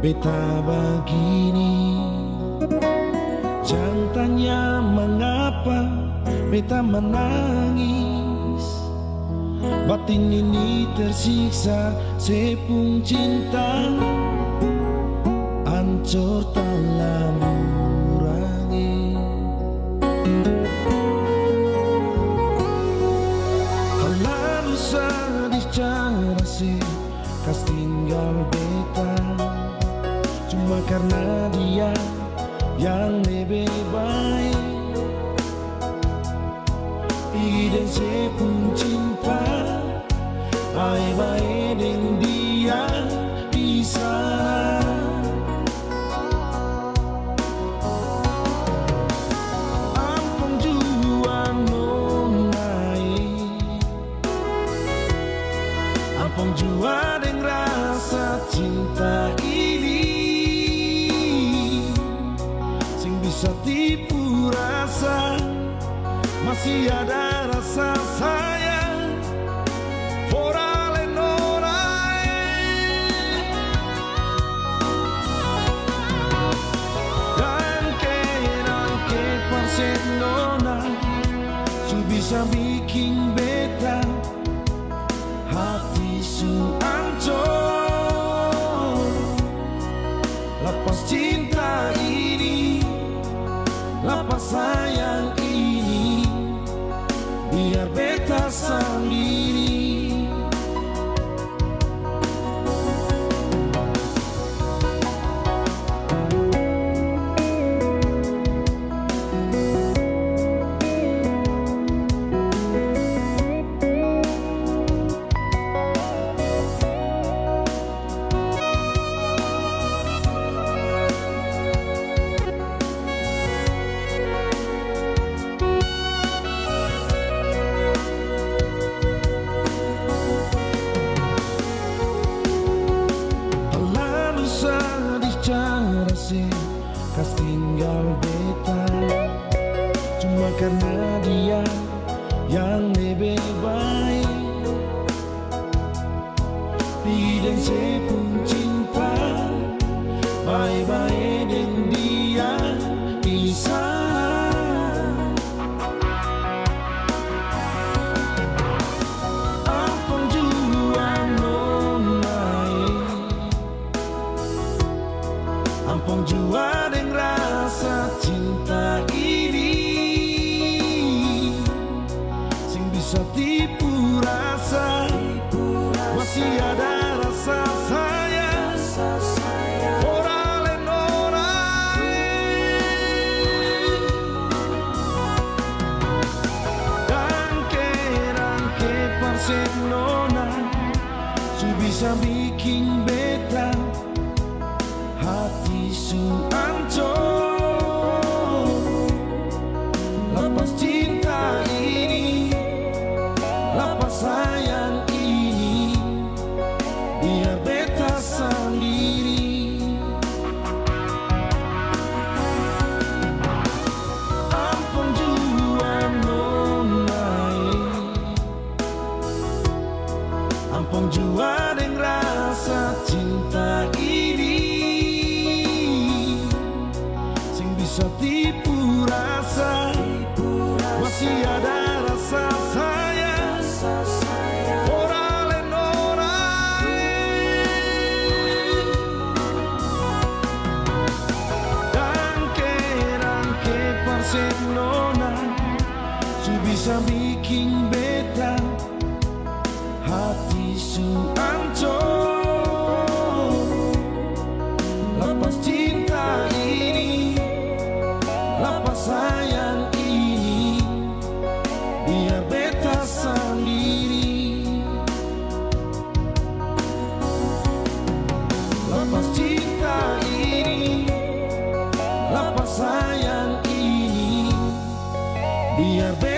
beta begini. Jangan tanya mengapa beta menangis. Batin ini tersiksa sepung cinta, hancur tak lalu rangi. Terlalu sedih cara sih kas tinggal beta, cuma karena dia yang lebih baik. Iden sepung cinta, baik-baik dengan dia bisa. Ampun jua nonai, ampun jua dengan rasa cinta ini, sing bisa tipu rasa. Masih ada rasa sayang for all and all dan ke Barcelona su bisa bikin beta hati su hancur. Lepas cinta ini, lepas sayang ini, biar beta sendiri. Kas tinggal beta, cuma karena dia yang lebih baik. Piden sepung cinta, baik-baik dengan dia bisa. Ampun jua nonai, ampun jua rasa cinta ini, sing bisa tipu rasa. Masih ada rasa sayang for all and all dan ke Barcelona su bisa bikin beta hati su hancur. Lepas cinta ini, lepas sayang ini, biar beta sendiri. Ampun jua nonai, ampun jua dengan rasa cinta ini, sing bisa tipu rasa. Masih ada rasa sayang for all and all dan ke Barcelona su bisa bikin beta hati su hancur. Lepas cinta ini, lepas sayang ini, biar beta sendiri. Lepas cinta ini, lepas sayang ini, biar beta